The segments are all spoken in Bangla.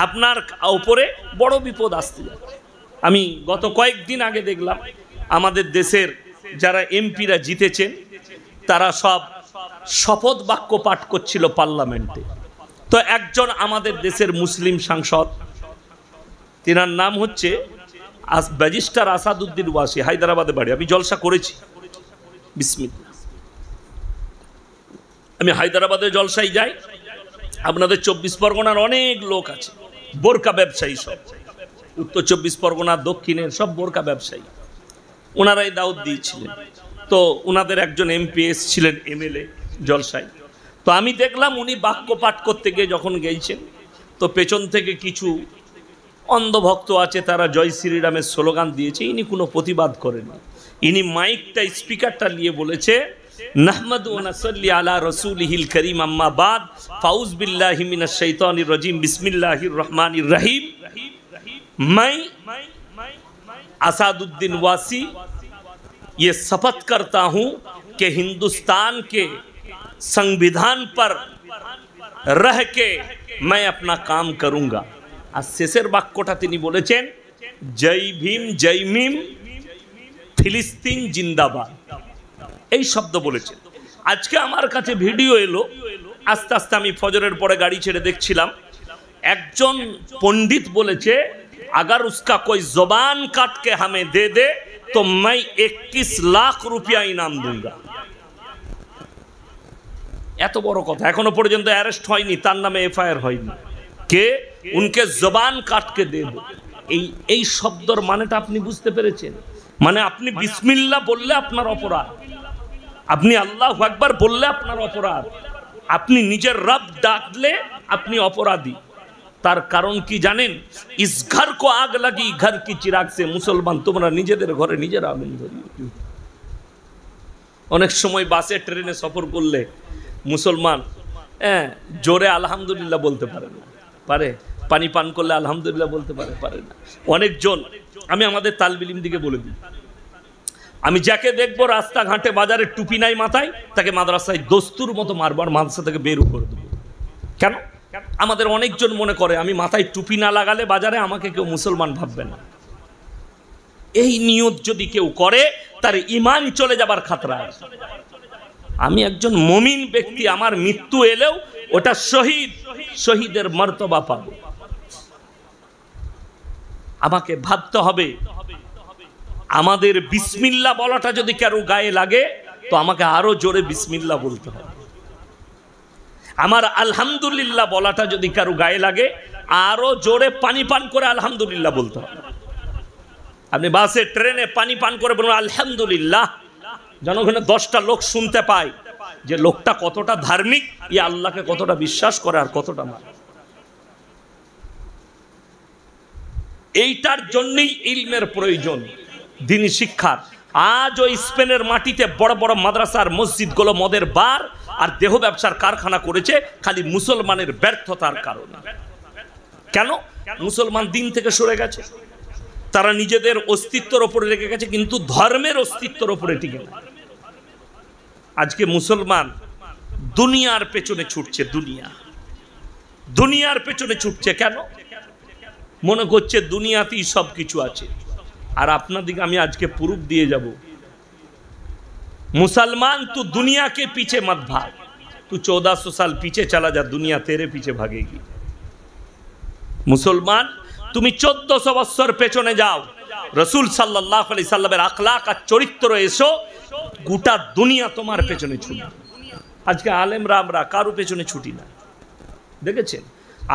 আপনার উপরে বড় বিপদ আসতে যাচ্ছে। আমি গত কয়েকদিন আগে দেখলাম আমাদের দেশের যারা এমপিরা জিতেছেন তারা সব শপথ বাক্য পাঠ করছিল পার্লামেন্টে। তো একজন আমাদের দেশের মুসলিম সাংসদ, তিনার নাম হচ্ছে ব্যারিস্টার আসাদুদ্দিন ওয়াসি, হায়দ্রাবাদে বাড়ি। আমি জলসা করেছি, বিসমিল্লাহ। আমি হায়দ্রাবাদে জলসায় যাই, আপনাদের 24 পরগনার অনেক লোক আছে, বোরকা ব্যবসায়ী, সব উত্তর 24 পরগনা দক্ষিণের সব বোরকা ব্যবসায়ী, ওনারাই দাওয়াত দিয়েছিলেন। তো ওনাদের একজন এমপি ছিলেন এমএলএ জলসায়। তো আমি দেখলাম উনি বাক্য পাঠ করতে গিয়ে যখন গেছেন, তো পেছন থেকে কিছু অন্ধভক্ত আছে, তারা জয় শ্রীরামের স্লোগান দিয়েছে। ইনি কোনো প্রতিবাদ করেননি। ইনি মাইকটা স্পিকারটা নিয়ে বলেছে, নাহমাদু ওয়া নাসাল্লি আলা রাসূলিহিল কারীম আম্মা বাদ ফাউজ বিল্লাহি মিনাশ শাইতানির রাজিম বিসমিল্লাহির রহমানির রহিম। मैं असादुद्दीन वासी ये शपथ करता हूं कि हिंदुस्तान के संविधान पर रह के मैं अपना काम करूंगा। আর শেষের বাক্যটা তিনি বলেছেন, জয় ভীম জয় মিম ফিলিস্তিন জিন্দাবাদ, এই শব্দ বলেছেন। আজকে আমার কাছে ভিডিও এলো, আস্তে আস্তে আমি ফজরের পরে গাড়ি ছেড়ে দেখছিলাম, একজন পণ্ডিত বলেছে, अगर उसका कोई जुबान काट के हमें दे दे तो मैं 21 लाख रुपया इनाम दूंगा। এত বড় কথা, এখনো পর্যন্ত অ্যারেস্ট হয়নি, তার নামে এফআইআর হয়নি। কে উনকে জবান কাটকে দে দো, এই শব্দর মানেটা আপনি বুঝতে পেরেছেন? মানে আপনি বিসমিল্লাহ বললে আপনার অপরাধ, আপনি আল্লাহু আকবার বললে আপনার অপরাধ, আপনি নিজের রব ডাকলে আপনি অপরাধী। তার কারণ কি জানেন? ইস ঘর কো আগ লাগি ঘর কি চিরাগ সে। মুসলমান, তোমরা নিজেদের ঘরে নিজেরা আগুন ধরিয়ে। অনেক সময় বাসে ট্রেনে সফর করলে মুসলমান জোরে আলহামদুলিল্লাহ বলতে পারে না, পারে? পানি পান করলে আলহামদুলিল্লাহ বলতে পারে? পারে না। অনেকজন, আমি আমাদের তালবিলিম দিকে বলে দিই, আমি যাকে দেখবো রাস্তাঘাটে বাজারে টুপি নাই মাথায়, তাকে মাদ্রাসায় দস্তুর মতো মারবো আর মাদ্রাসা থেকে বের করে দেবো। কেন? আমাদের অনেকজন মনে করে আমি মাথায় টুপি না লাগালে বাজারে আমাকে কেউ মুসলমান ভাববে না। এই নিয়ত যদি কেউ করে তার ঈমান চলে যাবার খাতরা আছে। আমি একজন মুমিন ব্যক্তি, আমার মৃত্যু এলেও ওটা শহীদের মর্তবা পাবো। আমাকে ভাবতে হবে, আমাদের বিসমিল্লাহ বলাটা যদি কারো গায়ে লাগে তো আমাকে আরো জোরে বিসমিল্লাহ বলতে হবে। আমার আলহামদুলিল্লাহ বলাটা যদি কারো গায়ে লাগে আরো জোরে পানি পান করে আলহামদুলিল্লাহ বলতে হবে। আপনি বাসে ট্রেনে পানি পান করে বলুন আলহামদুলিল্লাহ, জনগণের 10টা লোক শুনতে পায় যে লোকটা কতটা ধার্মিক, ই আল্লাহকে কতটা বিশ্বাস করে আর কতটা মানে। এইটার জন্যই ইলমের প্রয়োজন, দ্বীনি শিক্ষার। আজ ওই স্পেনের মাটিতে বড় বড় মাদ্রাসার মসজিদগুলো মদের বার আর দেহ ব্যবসার কারখানা করেছে, খালি মুসলমানের ব্যর্থতার কারণে। কেন? মুসলমান দিন থেকে সরে গেছে, তারা নিজেদের অস্তিত্বের ওপরে রেখে গেছে, কিন্তু ধর্মের অস্তিত্বের ওপরে টিকে না। আজকে মুসলমান দুনিয়ার পেছনে ছুটছে, দুনিয়ার পেছনে ছুটছে। কেন? মনে করছে দুনিয়াতেই সব কিছু আছে। আর আপনাদিকে আমি আজকে প্রুফ দিয়ে যাব, मुसलमान तू दुनिया के पीछे मत भाग, तू 1400 साल पीछे चला जा, दुनिया तेरे पीछे भागेगी। मुसलमान তুমি 1400 বছর পেছনে যাও, রাসূল সাল্লাল্লাহু আলাইহি সাল্লামের আখলাক আর চরিত্র এসো, গোটা দুনিয়া তোমার পেছনে ছুটবে। আজকে আলেমরা আমরা কারো পেছনে ছুটি না। দেখেছেন,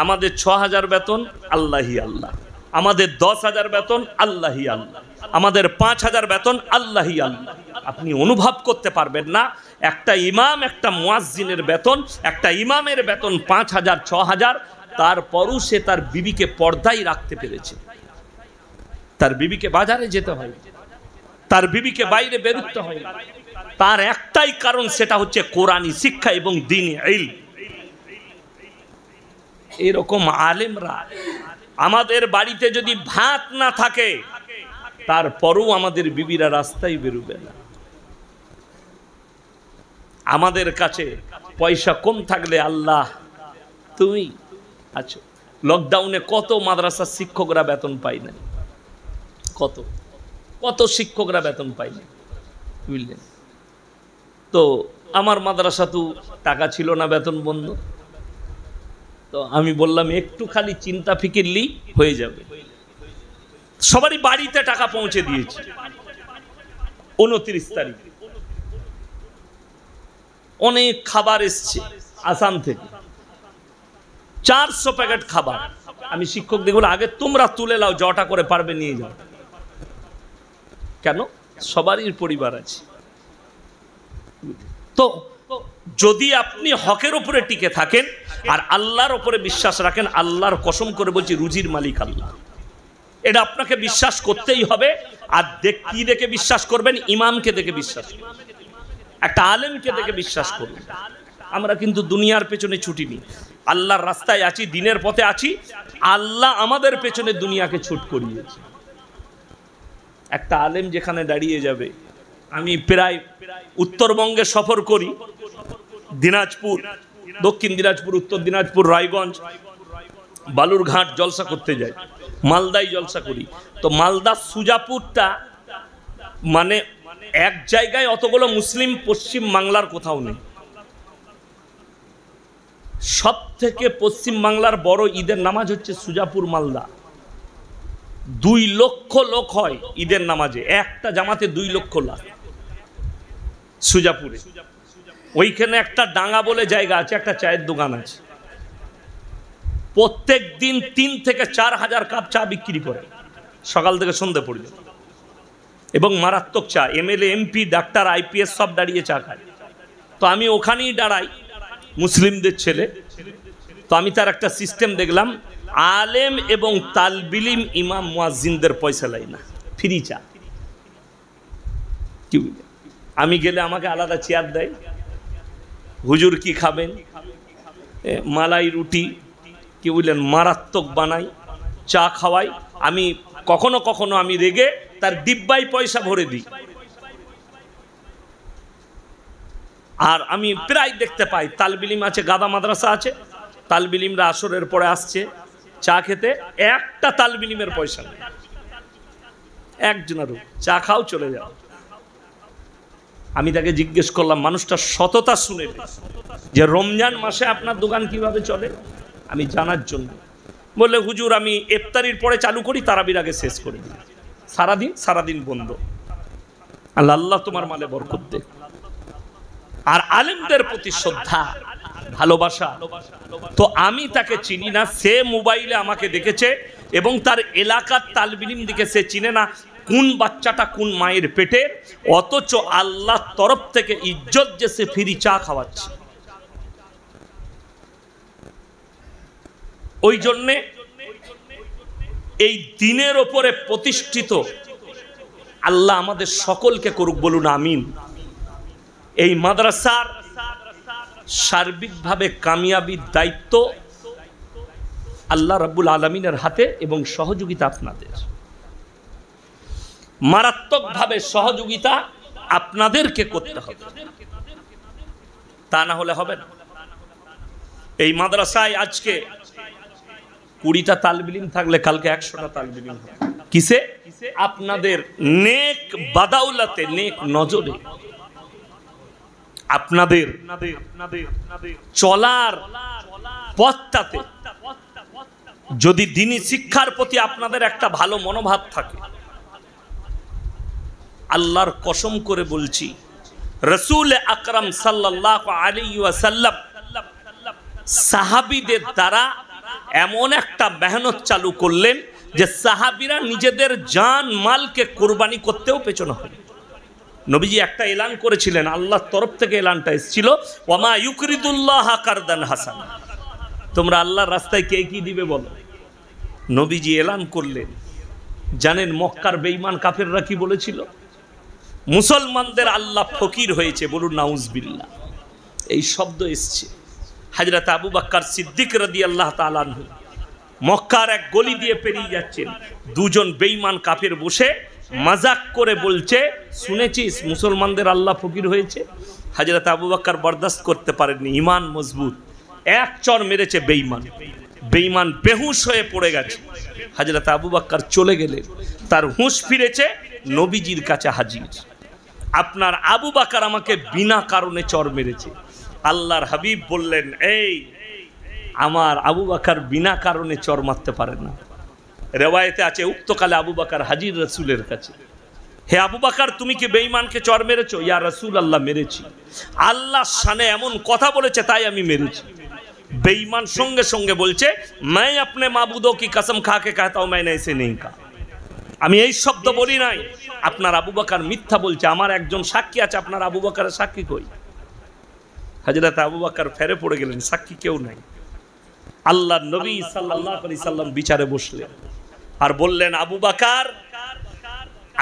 আমাদের 6000 বেতন আল্লাহি আল্লাহ, আমাদের 10,000 বেতন আল্লাহি আল্লাহ, আমাদের 5000 বেতন আল্লাহি আল্লাহ। আপনি অনুভব করতে পারবেন না, একটা ইমাম, একটা মুয়াজ্জিনের বেতন, একটা ইমামের বেতন 5000 6000, তারপরও সে তার বিবিকে পর্দায় রাখতে পেরেছে। তার বিবিকে বাজারে যেতে হয়, তার বিবিকে বাইরে বেরোতে হয়, তার একটাই কারণ, সেটা হচ্ছে কোরআনী শিক্ষা এবং দ্বীনি ইলম। এরকম আলেমরা, আমাদের বাড়িতে যদি ভাত না থাকে তারপরও আমাদের বিবিরা রাস্তায় বেরোবে না। আমাদের কাছে পয়সা কম থাকলে আল্লাহ তুমি আছো, লকডাউনে কত মাদ্রাসার শিক্ষকরা বেতন পায় না, কত কত শিক্ষকরা বেতন পায় না, বুঝলেন? তো আমার মাদ্রাসা তো টাকা ছিল না, বেতন বন্ধ। তো আমি বললাম একটু খালি চিন্তা ফিকিরলি হয়ে যাবে। সবারই বাড়িতে টাকা পৌঁছে দিয়েছি। 29 তারিখ অনেক খাবার এসছে আসাম থেকে, 400 প্যাকেট খাবার। আমি শিক্ষক দেখুন, আগে তোমরা তুলে নাও, জটা করে পারবে নিয়ে যাও। কেন? সবারই পরিবার আছে। তো যদি আপনি হকের উপরে টিকে থাকেন আর আল্লাহর উপরে বিশ্বাস রাখেন, আল্লাহর কসম করে বলছি, রুজির মালিক আল্লাহ, এটা আপনাকে বিশ্বাস করতেই হবে। আর কি দেখে বিশ্বাস করবেন? ইমামকে দেখে বিশ্বাস করবেন, একটা আলেমকে দেখে বিশ্বাস করবেন। আমরা কিন্তু দুনিয়ার পেছনে ছুটিনি, আল্লাহর রাস্তায় আছি, দিনের পথে আছি। আল্লাহ আমাদের পেছনে দুনিয়াকে ছুট করিয়েছে। একটা আলেম যেখানে দাঁড়িয়ে যাবে, আমি প্রায় উত্তরবঙ্গে সফর করি, দিনাজপুর, দক্ষিণ দিনাজপুর, উত্তর দিনাজপুর, রায়গঞ্জ, বালুরঘাট জলসা করতে যাই, মালদায় জলসা করি। তো মালদা সুজাপুরটা মানে এক জায়গায় অতগুলো মুসলিম পশ্চিম বাংলার কোথাও নেই। সব থেকে পশ্চিম বাংলার বড় ঈদের নামাজ হচ্ছে সুজাপুর মালদা। 2 লক্ষ লোক হয় ঈদের নামাজে, একটা জামাতে 2 লক্ষ লাখ সুজাপুরে। ওইখানে একটা ডাঙ্গা বলে জায়গা আছে, একটা চায়ের দোকান আছে। প্রত্যেক দিন 3 থেকে 4 হাজার কাপ চা বিক্রি করে, সকাল থেকে সন্ধ্যে পর্যন্ত। এবং মারাত্মক চা, এমএলএ, এমপি, ডাক্তার, আইপিএস সব দাঁড়িয়ে চা খায়। তো আমি ওখানেই দাঁড়াই, মুসলিমদের ছেলে। তো আমি তার একটা সিস্টেম দেখলাম, আলেম এবং তালবিলিম ইমাম মুয়াজ্জিনদের পয়সা লাই না, ফ্রি চা। কি বুঝলেন? আমি গেলে আমাকে আলাদা চেয়ার দেয়। হুজুর কি খাবেন? মালাই রুটি, কি বুঝলেন, মারাত্মক বানাই, চা খাওয়াই। আমি কখনো কখনো আমি রেগে তার ডিব্বাই পয়সা ভরে দিই। আর আমি প্রায় দেখতে পাই তালবিলিম আছে, গাদা মাদ্রাসা আছে, তালবিলিমরা আসরের পরে আসছে চা খেতে, একটা তালবিলিমের পয়সা নেই একজনেরও। চা খাও, চলে যাও। আমি তাকে জিজ্ঞেস করলাম, মানুষটা সততা শুনে যে রমজান মাসে আপনার দোকান কিভাবে চলে, আমি জানার জন্য। বললে, হুজুর আমি ইফতারির পরে চালু করি, তারাবির আগে শেষ করে দিই, সারাদিন বন্ধ। আল্লাহ তোমার মালে বরকত দে। আর আলেমদের প্রতি শ্রদ্ধা, ভালোবাসা। তো আমি তাকে চিনি না, সে মোবাইলে আমাকে দেখেছে এবং তার এলাকার তালবিলিম দিকে সে চিনে না কোন বাচ্চাটা কোন মায়ের পেটে, অথচ আল্লাহর তরফ থেকে ইজ্জত যে সে ফ্রি চা খাওয়াচ্ছে। ওই জন্যে এই দিনের ওপরে প্রতিষ্ঠিত আল্লাহ আমাদের সকলকে করুক, বলুন আমিন। এই মাদ্রাসার সার্বিকভাবে কামিয়াবির দায়িত্ব আল্লাহ রাব্বুল আলামিনের হাতে এবং সহযোগিতা আপনাদের। মারাত্মকভাবে সহযোগিতা আপনাদেরকে করতে হবে, তা না হলে হবে না। এই মাদ্রাসায় আজকে 20টা তালবিলিম থাকলে কালকে 100টা তালবিলিম হবে। কিসে? আপনাদের নেক বাদাউলাতে, নেক নজরে, আপনাদের চলার পথটাতে যদি দ্বীনি শিক্ষার প্রতি আপনাদের একটা ভালো মনোভাব থাকে, আল্লাহর কসম করে বলছি, রাসূল আকরাম সাল্লাল্লাহু আলাইহি ওয়াসাল্লাম সাহাবীদের দ্বারা এমন একটা মেহনত চালু করলেন যে সাহাবীরা নিজেদের জান মালকে কোরবানি করতেও পেছনে হয়। নবীজি একটা এলান করেছিলেন, আল্লাহর তরফ থেকে এলানটা এসেছিল, ওয়ামা ইউকরিদুল্লাহ কারদান হাসান। তোমরা আল্লাহর রাস্তায় কে কি দিবে বলো। নবীজি এলান করলেন। জানেন মক্কার বেঈমান কাফেররা কি বলেছিল? মুসলমানদের আল্লাহ ফকির হয়েছে, বলুন নাউজুবিল্লাহ। এই শব্দ এসছে। হযরত আবু বকর সিদ্দিক রাদিয়াল্লাহু তাআলা আনহু মক্কার এক গলি দিয়ে পেরিয়ে যাচ্ছেন, দুজন বেঈমান কাফের বসে মজাক করে বলছে, শুনেছিস মুসলমানদের আল্লাহ ফকির হয়েছে? হযরত আবু বকর বরদাস্ত করতে পারেননি, ঈমান মজবুত, এক চর মেরেছে বেঈমান। বেঈমান বেহুশ হয়ে পড়ে গেছে। হযরত আবু বকর চলে গেলেন, তার হুঁশ ফিরেছে, নবীজির কাছে হাজির। আপনার আবু বকর আমাকে বিনা কারণে চর মেরেছে। আল্লাহর হাবিব বললেন, এই আমার আবু বকর বিনা কারণে চর মারতে পারে না। রেওয়ায়েতে আছে উক্তকালে আবু বকর হাজির রাসূলের কাছে, হে আবু বকর, তুমি কি বেঈমানকে চর মেরেছো? ইয়া রাসূলুল্লাহ, মেরেছি। আল্লাহ শানে এমন কথা বলেছে তাই আমি মেরেছি। বেঈমান সঙ্গে সঙ্গে বলছে, मैं अपने माबूदों की कसम खा के कहता हूं मैंने ऐसे नहीं कहा, আমি এই শব্দ বলি নাই। আপনার আবু বকর মিথ্যা বলছে, আমার একজন সাক্ষী আছে। আপনার আবু বকরের সাক্ষী কই? হযরত আবু বকর ফেরে পড়ে গেলেন, সাক্ষী কেউ নাই। আল্লাহর নবী সাল্লাল্লাহু আলাইহি সাল্লাম বিচারে বসলেন আর বললেন, আবু বকর,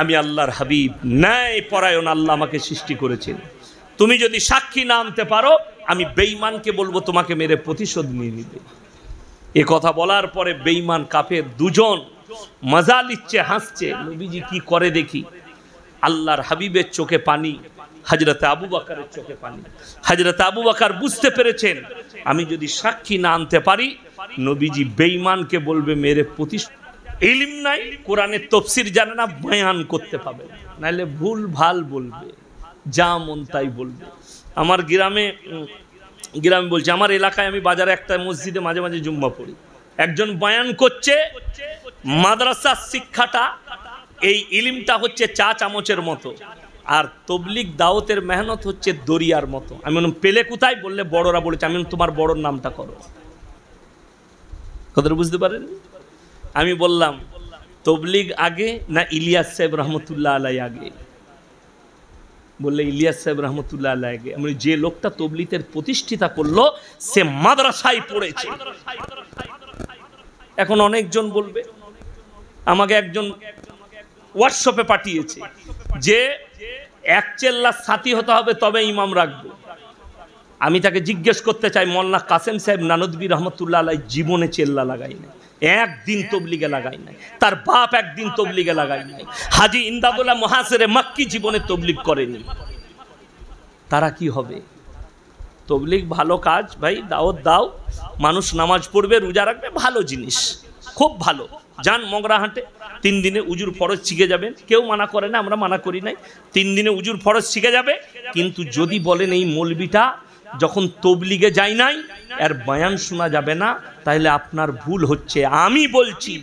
আমি আল্লাহর হাবিব, ন্যায় পরায়ণ আল্লাহ আমাকে সৃষ্টি করেছেন। তুমি যদি সাক্ষী না আনতে পারো, আমি বেঈমানকে বলবো তোমাকে মেরে প্রতিশোধ নিয়ে নিবে। এ কথা বলার পরে বেঈমান কাফের দুজন মজা নিচ্ছে, হাসছে। নবীজি কি করে দেখি। আল্লাহর হাবিবের চোখে পানি, হযরত আবু বকরের চোখে পানি। হযরত আবু বকর বুঝতে পেরেছেন, আমি যদি সাক্ষী না আনতে পারি, নবীজি বেঈমানকে বলবে মেরে প্রতিশোধ। ইলম নাই, কোরআনের তাফসীর জানে না, বয়ান করতে পাবে না, নাহলে ভুল ভাল বলবে, যা মন তাই বলবে। আমার গ্রামে বলছে, আমার এলাকায় আমি বাজারে একটা মসজিদে মাঝে মাঝে জুম্মা পড়ি। একজন বয়ান করছে, মাদ্রাসার শিক্ষাটা, এই ইলমটা হচ্ছে চা চামচের মতো, আর তবলিগ দাওয়াতের মেহনত হচ্ছে দরিয়ার মতো। আমি বললাম, পেলে কোথায়? বললে বড়রা বলেছে। আমি তোমার বড়র নামটা করো। কথাটা বুঝতে পারেন? আমি বললাম, তবলিগ আগে না ইলিয়াস সাহেব রহমতুল্লাহ আলাই আগে? বললে ইলিয়াস সাহেব রহমতুল্লাহ আলাই আগে। আমি যে লোকটা তবলিগের প্রতিষ্ঠিতা করলো সে মাদ্রাসায় পড়েছে। এখন অনেকজন বলবে, আমাকে একজন হোয়াটসঅ্যাপে পাঠিয়েছে যে এক চেল্লার সাথী হতে হবে তবে ইমাম রাখবো। আমি তাকে জিজ্ঞেস করতে চাই, মোল্লা কাসেম সাহেব নানদবী রহমতুল্লাহ আলাই জীবনে চেল্লা লাগাই নাই, একদিন তবলিগে লাগাই নাই। তার বাপ একদিন তবলিগে লাগাই নাই। হাজি ইমদাদুল্লাহ মুহাসিরে মক্কি জীবনে তবলিগ করেনি। তারা কি হবে? তবলিগ ভালো কাজ ভাই, দাওয়াত দাও, মানুষ নামাজ পড়বে, রোজা রাখবে, ভালো জিনিস, খুব ভালো। যান মগরাহাটে 3 দিনে উজুর ফরজ শিখে যাবেন, কেউ মানা করে না, আমরা মানা করি নাই। 3 দিনে উজুর ফরজ শিখে যাবে। কিন্তু যদি বলেন এই মৌলবিটা যখন তবলিগে যায় নাই, এর বয়ান শোনা যাবে না, তাহলে আপনার ভুল হচ্ছে। আমি বলছি,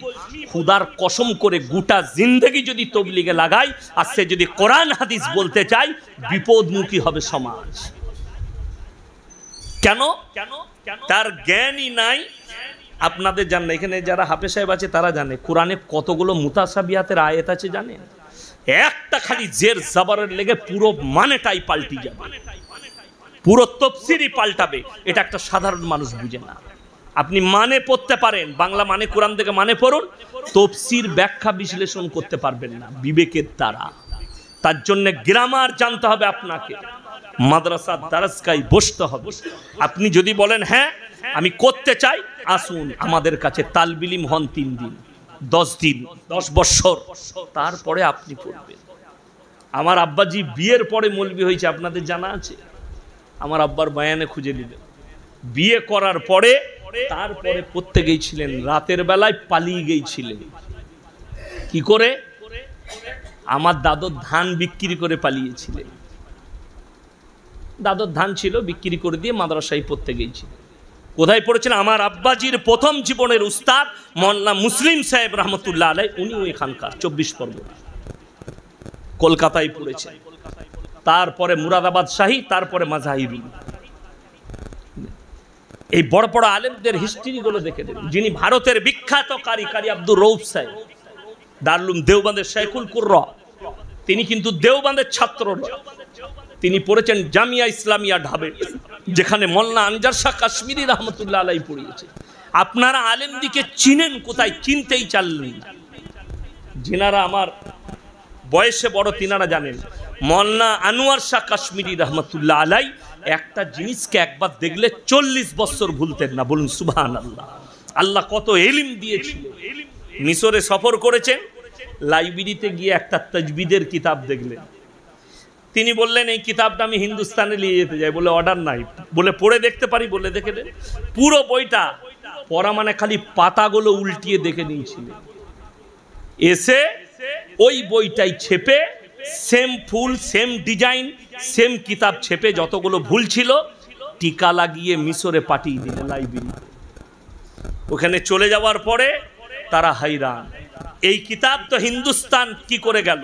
খুদার কসম করে গোটা জিন্দেগি যদি তবলিগে লাগাই, আর সে যদি কোরআন হাদিস বলতে চাই, বিপদমুখী হবে সমাজ। কেন? তার জ্ঞানই নাই। আপনাদের জানেন, এখানে যারা হাফেজ সাহেব আছে তারা জানে কোরআনে কতগুলো মুতাসাবিহাতের আয়াত আছে জানেন? একটা খালি জের জবরের লেগে পুরো মানেটাই পাল্টি যাবে, পুরো তাফসীরই পাল্টাবে। এটা একটা সাধারণ মানুষ বুঝে না। আপনি মানে পড়তে পারেন, বাংলা মানে কোরআন থেকে মানে পড়ুন, তাফসীর ব্যাখ্যা বিশ্লেষণ করতে পারবেন না বিবেকের দ্বারা। তার জন্য গ্রামার জানতে হবে আপনাকে, মাদ্রাসার দারসগায় বসতে হবে। আপনি যদি বলেন হ্যাঁ আমি করতে চাই, আসুন আমাদের কাছে তালবিল ইলম হন 3 দিন, 10 দিন, 10 বছর, তারপরে আপনি পড়বেন। আমার আব্বাজি বিয়ের পরে মৌলবি হয়েছে, আপনাদের জানা আছে? আমার আব্বার বয়ানে খুঁজে নিলেন, বিয়ে করার পরে তারপরে পড়তে গিয়েছিলেন, রাতের বেলায় পালিয়ে গিয়েছিলেন। কি করে? আমার দাদর ধান বিক্রি করে পালিয়েছিলেন। দাদর ধান ছিল, বিক্রি করে দিয়ে মাদ্রাসায় পড়তে গিয়েছিলেন। কোথায় পড়েছেন? আমার আব্বাজির প্রথম জীবনের উস্তাদ মোল্লা মুসলিম সাহেব রহমতুল্লাহ আলাই, উনিও এখানকার 24 পরগনা, কলকাতায় পড়েছেন। তারপরে মুরাদাবাদ শাহী, তারপরে মাজাহিরি। এই বড় বড় আলেমদের হিস্ট্রিগুলো দেখে দেবেন। যিনি ভারতের বিখ্যাত কারি আব্দুর রউফ সাহেব, দারুল দেওবন্দের শেখুল কুররা, তিনি কিন্তু দেওবন্দের ছাত্র নয়। তিনি পড়েছেন জামিয়া ইসলামিয়া ঢাবে, যেখানে মোল্লা আনজার শাহ কাশ্মীরি রহমতুল্লাহ আলাই পড়িয়েছে। আপনারা আলেমদিকে চিনেন কোথায়? চিনতেই চাইলেন না। যিনারা আমার বয়সে বড় তিনারা জানেন, মোল্লা আনোয়ার শাহ কাশ্মীরি রহমতুল্লাহ আলাই একটা জিনিসকে একবার দেখলে 40 বছর ভুলতেন না। বলুন সুবহানাল্লাহ। আল্লাহ কত ইলম দিয়েছিল। মিশরে সফর করেছেন, লাইব্রেরিতে গিয়ে একটা তাজবিদের কিতাব দেখলেন। তিনি বললেন এই কিতাবটা আমি হিন্দুস্তানে নিয়ে যেতে চাই। বলে অর্ডার নাই। বলে পড়ে দেখতে পারি? বলে দেখে দেন। পুরো বইটা পড়া মানে খালি পাতাগুলো উল্টিয়ে দেখে নিয়েছিলেন, এসে ওই বইটাই ছেপে সেম ফুল সেম ডিজাইন সেম কিতাব ছেপে যতগুলো ভুল ছিল টিকা লাগিয়ে মিশরে পাঠিয়ে দিলেন লাইব্রেরি। ওখানে চলে যাওয়ার পরে তারা হাইরান, এই কিতাব তো হিন্দুস্তান কি করে গেল,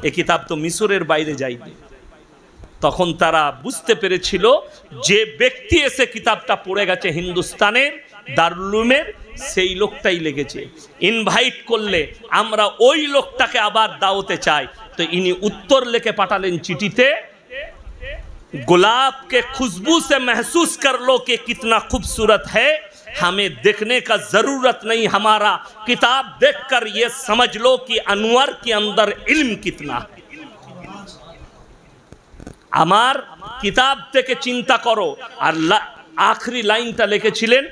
এই কিতাব তো মিশরের বাইরে যায়নি। তখন তারা বুঝতে পেরেছিল যে ব্যক্তি এসে কিতাবটা পড়ে গেছে হিন্দুস্তানের দারুল উলুমের, সেই লোকটাই লেগেছে। ইনভাইট করলে আমরা ওই লোকটাকে আবার দাওয়াতে চাই। তো ইনি উত্তর লিখে পাঠালেন চিঠিতে, गुलाब के खुशबू से महसूस कर लो कि कितना खूबसूरत है, हमें देखने का जरूरत नहीं, हमारा किताब देखकर ये समझ लो कि अनवर के अंदर इल्म कितना है। আমার কিতাব থেকে চিন্তা করো। আর आखिरी लाइनটা লিখেছিলেন,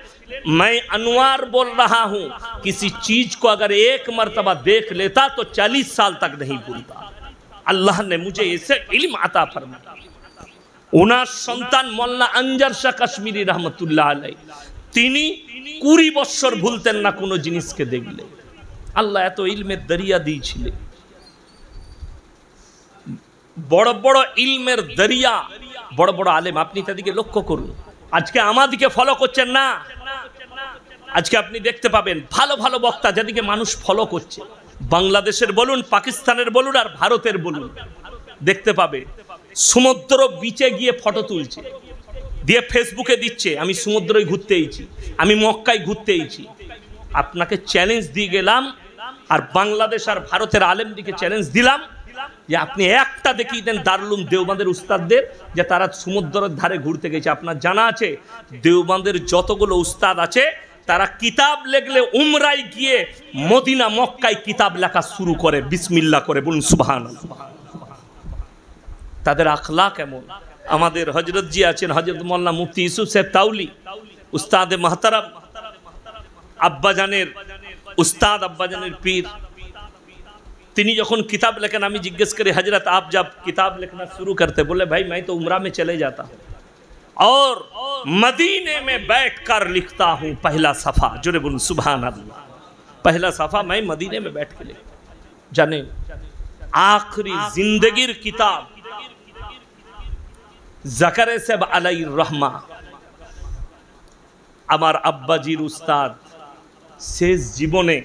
मैं अनवर बोल रहा हूं, किसी चीज को अगर एक मर्तबा देख लेता तो 40 साल तक नहीं भूलता। अल्लाह ने मुझे ऐसे इल्म अता फरमाया। ওনার সন্তান মোল্লা আনজার শাহ কাশ্মীরি রহমতুল্লাহ আলাইহি, তিনি 20 বছর ভুলতেন না কোনো জিনিসকে দেখলে। আল্লাহ এত ইলমের দরিয়া দিয়েছিলেন, বড় বড় ইলমের দরিয়া, বড় বড় আলেম। আপনি তাদেরকে লক্ষ্য করুন, আজকে আমাদেরকে ফলো করছেন না। আজকে আপনি দেখতে পাবেন ভালো ভালো বক্তা যাদেরকে মানুষ ফলো করছে, বাংলাদেশের বলুন, পাকিস্তানের বলুন আর ভারতের বলুন, দেখতে পাবে সমুদ্র বিচে গিয়ে ফটো তুলছে, দিয়ে ফেসবুকে দিচ্ছে আমি সমুদ্রই ঘুরতে এইছি, আমি মক্কায় ঘুরতে এইছি। আপনাকে চ্যালেঞ্জ দিয়ে গেলাম, আর বাংলাদেশ আর ভারতের আলেমদিকে চ্যালেঞ্জ দিলাম যে আপনি একটা দেখিয়ে দেন দারুল উলুম দেওবন্দের উস্তাদদের যে তারা সমুদ্রের ধারে ঘুরতে গেছে। আপনার জানা আছে দেওবন্দের যতগুলো উস্তাদ আছে তারা কিতাব লেখলে উমরায় গিয়ে মদিনা মক্কায় কিতাব লেখা শুরু করে, বিসমিল্লাহ করে, বলুন সুবহানাল্লাহ। তাদের আখলাক কেমন। আমাদের হযরত জি আছেন, হযরত মোল্লা মুফতি ইউসুফ সাহেব তাউলি, উস্তাদে মুহতারাম, আব্বাজানের উস্তাদ, আব্বাজানের পীর। তিনি যখন किताब लेखन, আমি জিজ্ঞেস করি हजरत आप जब किताब लिखना शुरू करते, बोले भाई मैं तो उम्रा में चले जाता हूँ और मदीने में बैठकर लिखता हूँ पहला सफ़ा। जोरे बोलूं सुभान अल्लाह, पहला सफ़ा मैं मदीने में बैठ के लिखता। जाने आखिरी जिंदगीर किताब ज़करे साहब अलैहिर रहमा, আমার আব্বাজির উস্তাদ শেষ জীবনে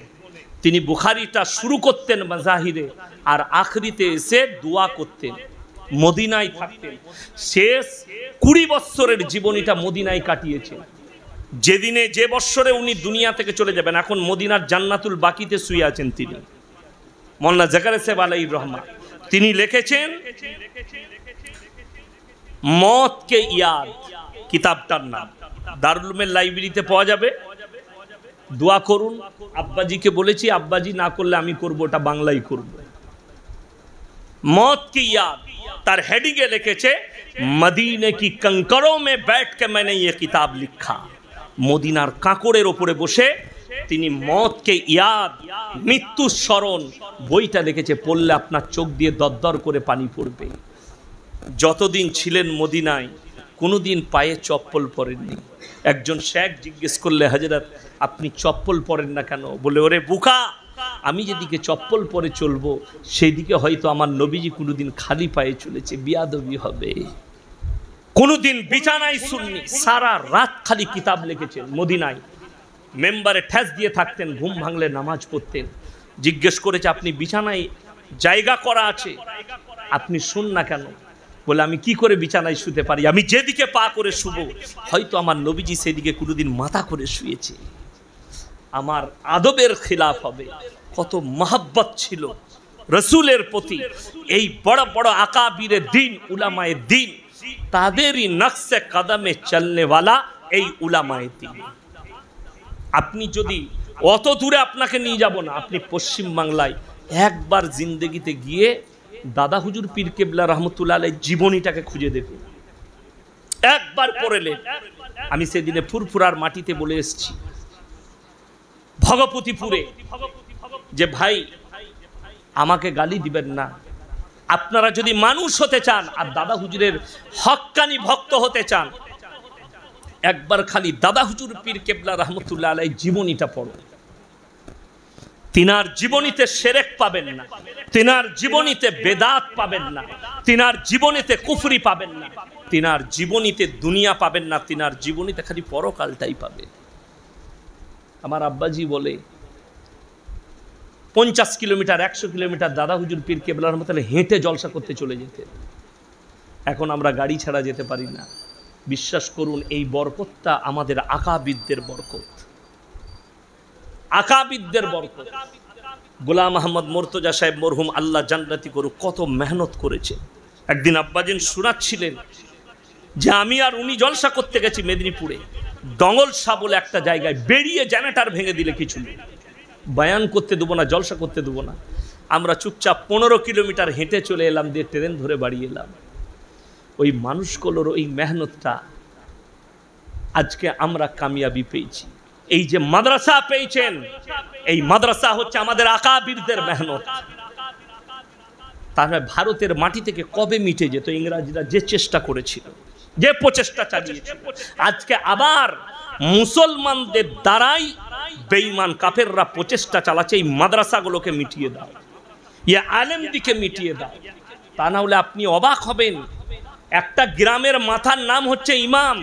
তিনি বুখারীটা শুরু করতেন মাজাহিরে, আর আখরিতে এসে দোয়া করতেন, মদিনায় থাকতেন। শেষ 20 বছরের জীবনীটা মদিনায় কাটিয়েছেন। যেদিনে যে বছরে উনি দুনিয়া থেকে চলে যাবেন, এখন মদিনার জান্নাতুল বাকিতে শুয়ে আছেন তিনি, মোল্লা জাকারে সাহেব আলাইহির রহমা। তিনি লিখেছেন মত কে ইয়াদ, কিতাবটার নাম দারুল উলুমের লাইব্রেরিতে পাওয়া যাবে। দোয়া করুন। আব্বাজিকে বলেছি, আব্বাজি না করলে আমি করব, ওটা বাংলায় করব। মত কি ইয়াদ, তার হেডিংয়ে লিখেছে মদিনে কি कंकरों में बैठ के मैंने ये किताब लिखा। মদিনার কাঁকড়ের উপরে বসে তিনি মত কে ইয়াদ, মৃত্যু স্মরণ বইটা লিখেছে। পড়লে আপনার চোখ দিয়ে দরদর করে পানি পড়বে। যতদিন ছিলেন মদিনায় কোনোদিন পায়ে চপ্পল পরেননি। একজন শেখ জিজ্ঞেস করলে হযরত আপনি চপ্পল পরেন না কেন? বলে ওরে বুকা, আমি যেদিকে চপ্পল পরে চলবো সেদিকে হয়তো আমার নবীজি কোনোদিন খালি পায়ে চলেছে, বিয়াদবি হবে। কোনোদিন বিছানায় শুননি, সারা রাত খালি কিতাব লিখেছেন। মদিনায় মেম্বারে ঠেস দিয়ে থাকতেন, ঘুম ভাঙলে নামাজ পড়তেন। জিজ্ঞেস করেছে আপনি বিছানায় জায়গা করা আছে, আপনি শুন না কেন? বলে আমি কি করে বিছানায় শুতে পারি, আমি যেদিকে পা করে শুব হয়তো আমার নবীজি সেদিকে কোনোদিন মাথা করে শুয়েছে, আমার আদবের খিলাফ হবে। কত মহব্বত ছিল রসুলের প্রতি। এই বড় বড় আকাবিরে দিন, উলামায়ে দিন, তাদেরই নকশে কদমে চলনেওয়ালা এই উলামায়ে দিন। আপনি যদি অত দূরে আপনাকে নিয়ে যাব না, আপনি পশ্চিম বাংলায় একবার জিন্দেগিতে গিয়ে দাদা হুজুর পীর কেবলা রহমতুল্লাহ আলাইহির জীবনীটাকে খুঁজে দেখুন, একবার পড়লেন। আমি সেদিনে ফুরফুরার মাটিতে বলে এসেছি, ভগপতিপুরে, যে ভাই আমাকে গালি দিবেন না, আপনারা যদি মানুষ হতে চান আর দাদা হুজুরের হক্কানি ভক্ত হতে চান, একবার খালি দাদা হুজুর পীর কেবলা রহমতুল্লাহ আলাইহি জীবনীটা পড়ো। তিনার জীবনীতে শিরক পাবেন না, তিনার জীবনীতে বেদাত পাবেন না, তিনার জীবনীতে কুফরি পাবেন না, তিনার জীবনীতে দুনিয়া পাবেন না, তিনার জীবনীতে খালি পরকালটাই পাবে। আমার আব্বাজি বলে 50 কিলোমিটার 100 কিলোমিটার দাদা হুজুর পীর কেবলা রহমতুল্লাহ হেঁটে জলসা করতে চলে যেতেন। এখন আমরা গাড়ি ছাড়া যেতে পারি না। বিশ্বাস করুন, এই বরকতটা আমাদের আকাবিদদের বরকত, আকাবিদদের বরকত। গোলাম আহমদ মুর্তজা সাহেব মরহুম, আল্লাহ জান্নাতি করুক, কত মেহনত করেছে। একদিন আব্বাজিন শোনাচ্ছিলেন যে আমি আর উনি জলসা করতে গেছি মেদিনীপুরে, ডঙ্গল শাহ বলে একটা জায়গায়, বেরিয়ে জেনারেটর ভেঙে দিলে কিছু নেই, বয়ান করতে দেবো না, জলসা করতে দেবো না। আমরা চুপচাপ 15 কিলোমিটার হেঁটে চলে এলাম, দিয়ে ট্রেন ধরে বাড়ি এলাম। ওই মানুষগুলোর ওই মেহনতটা আজকে আমরা কামিয়াবি পেয়েছি। এই যে মাদ্রাসা পেয়েছেন, এই মাদ্রাসা হচ্ছে আমাদের আকাবিরদের মেহনত। তাহলে ভারতের মাটি থেকে কবে মিটে যেত? ইংরেজরা যে চেষ্টা করেছিল, যে প্রচেষ্টা চালিয়েছে, আজকে আবার মুসলমানদের দ্বারাই বেঈমান কাফেররা প্রচেষ্টা চালাচ্ছে এই মাদ্রাসাগুলোকে মিটিয়ে দাও, ইয়ে আলেমদিকে মিটিয়ে দাও। তা না হলে আপনি অবাক হবেন, একটা গ্রামের মাথার নাম হচ্ছে ইমাম।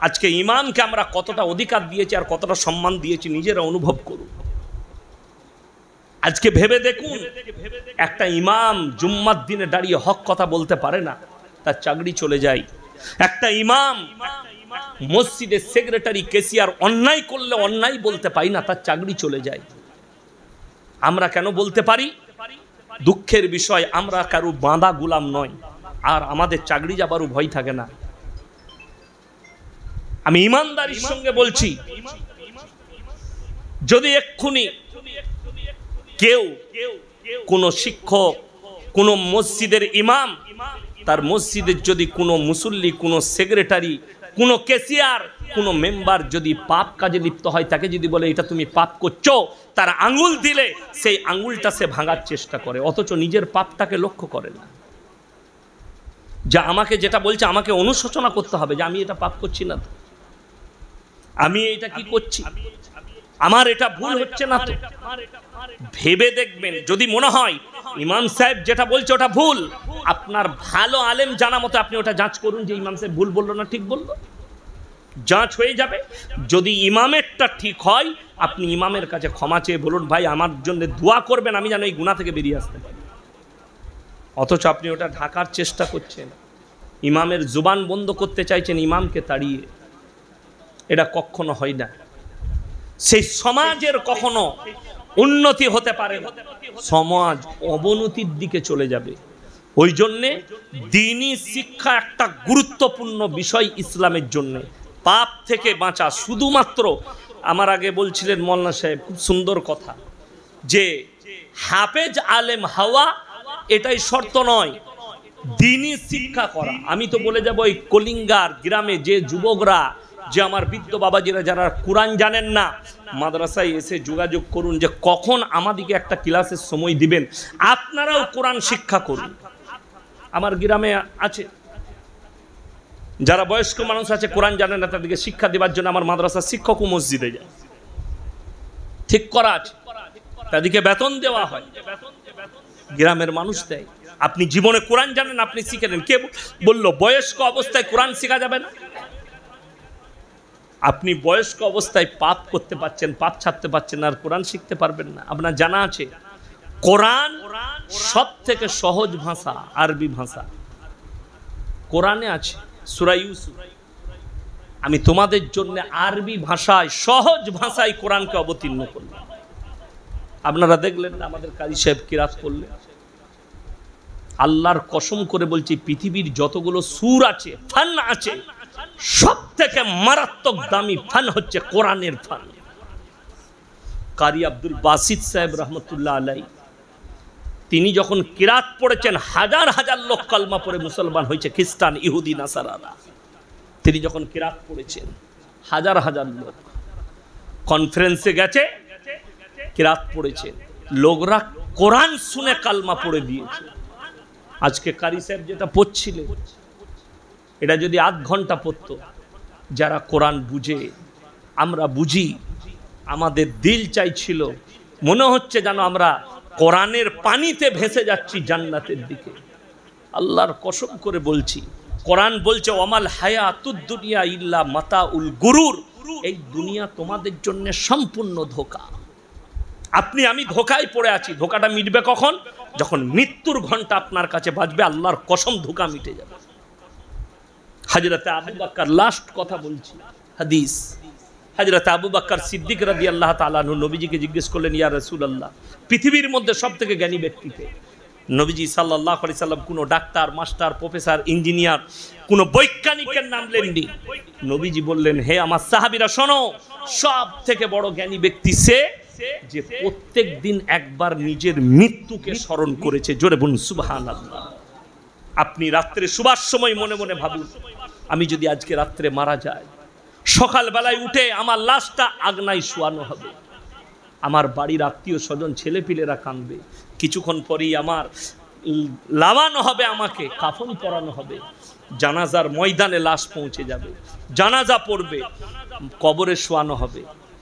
আজকে ইমামকে আমরা কতটা অধিকার দিয়েছি আর কতটা সম্মান দিয়েছি নিজেরা অনুভব করুন। আজকে ভেবে দেখুন, একটা ইমাম জুম্মার দিনে দাঁড়িয়ে হক কথা বলতে পারে না, তার চাকরি চলে যায়। একটা ইমাম মসজিদের সেক্রেটারি কেসিয়ার অন্যায় করলে অন্যায় বলতে পারি না, তার চাকরি চলে যায়। আমরা কেন বলতে পারি? দুঃখের বিষয়, আমরা কারো বাঁধা গোলাম নয়, আর আমাদের চাকরি যাবারও ভয় থাকে না। আমি ইমানদারির সঙ্গে বলছি, যদি এক্ষুনি কেউ, কোন শিক্ষক, কোন মসজিদের ইমাম, তার মসজিদের যদি কোনো মুসল্লি, কোনো সেক্রেটারি, কোনো ক্যাশিয়ার, কোনো মেম্বার যদি পাপ কাজে লিপ্ত হয়, তাকে যদি বলে এটা তুমি পাপ করছো, তার আঙ্গুল দিলে সেই আঙ্গুলটা সে ভাঙার চেষ্টা করে, অথচ নিজের পাপটাকে লক্ষ্য করে না। যা আমাকে যেটা বলছে, আমাকে অনুশোচনা করতে হবে যে আমি এটা পাপ করছি না, আমি এটা কি করছি, আমার এটা ভুল হচ্ছে না তো। ভেবে দেখবেন, যদি মনে হয় ইমাম সাহেব যেটা বলছে ওটা ভুল, আপনার ভালো আলেম জানা মতো আপনি ওটা যাচ করুন যে ইমাম সাহেব ভুল বললো না ঠিক বললো, যাচ হয়ে যাবে। যদি ইমামেরটা ঠিক হয়, আপনি ইমামের কাছে ক্ষমা চেয়ে বলুন, ভাই আমার জন্য দোয়া করবেন, আমি যেন এই গুনাহ থেকে বেরিয়ে আসতে পারি। অথচ আপনি ওটা ঢাকার চেষ্টা করছেন, ইমামের জুবান বন্ধ করতে চাইছেন ইমামকে তাড়িয়ে। এটা কখনো হয় না। সেই সমাজের কখনো উন্নতি হতে পারে না, সমাজ অবনতির দিকে চলে যাবে। ওই জন্যে দ্বীনি শিক্ষা একটা গুরুত্বপূর্ণ বিষয় ইসলামের জন্য। পাপ থেকে বাঁচা শুধুমাত্র, আমার আগে বলছিলেন মৌলানা সাহেব, খুব সুন্দর কথা, যে হাফেজ আলেম হওয়া এটাই শর্ত নয়, দ্বীনি শিক্ষা করা। আমি তো বলে যাব, ওই কলিঙ্গার গ্রামে যে যুবকরা, যে আমার বৃদ্ধ বাবাজিরা যারা কোরআন জানেন না, মাদ্রাসায় এসে যোগাযোগ করুন যে কখন আমাদেরকে একটা ক্লাসের সময় দিবেন, আপনারাও কোরআন শিক্ষা করুন। আমার গ্রামে আছে যারা বয়স্ক মানুষ আছে, কোরআন জানেন না, তাদেরকে শিক্ষা দেওয়ার জন্য আমার মাদ্রাসার শিক্ষকও মসজিদে যায়, ঠিক করা আছে, তাদেরকে বেতন দেওয়া হয়, গ্রামের মানুষ দেয়। আপনি জীবনে কোরআন জানেন, আপনি শিখে নেন। কে বললো বয়স্ক অবস্থায় কোরআন শেখা যাবে না? আপনি বয়স্ক অবস্থায় পাপ করতে পারছেন, পাপ ছাড়তে পারছেন, আর কোরআন শিখতে পারবেন না? আপনার জানা আছে কোরআন সব থেকে সহজ ভাষা আরবি ভাষা, কোরআনে আছে সূরা ইউসুফ। আমি তোমাদের জন্য আরবি ভাষায়, সহজ ভাষায় কোরআনকে অবতীর্ণ করলাম। আপনারা দেখলেন না আমাদের কারি সাহেব কিরাত করলেন? আল্লাহর কসম করে বলছি, পৃথিবীর যতগুলো সূরা আছে, ফান আছে, সব থেকে মারাত্মক দামি ফান হচ্ছে কোরআনের ফান। কারি আব্দুল বাসিত সাহেব রহমতুল্লাহ আলাই, তিনি যখন কিরাত পড়েছেন, হাজার হাজার লোক কালমা পড়ে মুসলমান হয়েছে, খ্রিস্টান, ইহুদি, নাসারারা। তিনি যখন কিরাত পড়েছেন, হাজার হাজার লোক কনফারেন্সে গেছে, কিরাত পড়েছেন, লোকরা কোরআন শুনে কালমা পড়ে দিয়েছে। আজকে কারি সাহেব যেটা পড়ছিলেন, এটা যদি আধ ঘন্টা পড়তো, যারা কোরআন বুঝে, আমরা বুঝি, আমাদের দিল চাইছিল, মনে হচ্ছে যেন আমরা কোরআনের পানিতে ভেসে যাচ্ছি জান্নাতের দিকে। আল্লাহর কসম করে বলছি, কোরআন বলছে ওয়ামাল হায়াতুদ দুনিয়া ইল্লা মাতাউল গুরুর, এই দুনিয়া তোমাদের জন্য সম্পূর্ণ ধোঁকা। আপনি আমি ধোঁকায় পড়ে আছি। ধোঁকাটা মিটবে কখন? যখন মৃত্যুর ঘন্টা আপনার কাছে বাজবে, আল্লাহর কসম ধোঁকা মিটে যাবে। হযরতে আবু বকর, লাস্ট কথা বলছি, হাদিস, হযরতে আবু বকর সিদ্দিক রাদিয়াল্লাহু তাআলা আনহু নবীজিকে জিজ্ঞেস করলেন, ইয়া রাসূলুল্লাহ, পৃথিবীর মধ্যে সবথেকে জ্ঞানী ব্যক্তিকে? নবীজি সাল্লাল্লাহু আলাইহি সাল্লাম কোনো ডাক্তার, মাস্টার, প্রফেসর, ইঞ্জিনিয়ার, কোনো বৈজ্ঞানিকের নাম লেননি। নবীজি বললেন, হে আমার সাহাবীরা শোনো, সব থেকে বড় জ্ঞানী ব্যক্তি সে যে প্রত্যেক দিন একবার নিজের মৃত্যুকে স্মরণ করেছে। জোরে বলুন সুবহানাল্লাহ। আপনি রাত্রে শুবার সময় মনে মনে ভাবুন, আমি যদি আজকে রাত্রে মারা যাই, সকালবেলায় উঠে আমার লাশটা আগনায় শোয়ানো হবে, আমার বাড়ির আত্মীয় স্বজন ছেলেপিলেরা কাঁদবে, কিছুক্ষণ পরেই আমার লাগানো হবে, আমাকে কাফন পরানো হবে, জানাজার ময়দানে লাশ পৌঁছে যাবে, জানাজা পড়বে, কবরে শোয়ানো হবে।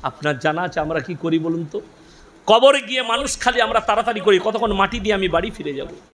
আপনার জানা আছে আমরা কি করি বলুন তো? কবরে গিয়ে মানুষ খালি আমরা তাড়াতাড়ি করি, কতক্ষণ মাটি দিয়ে আমি বাড়ি ফিরে যাব।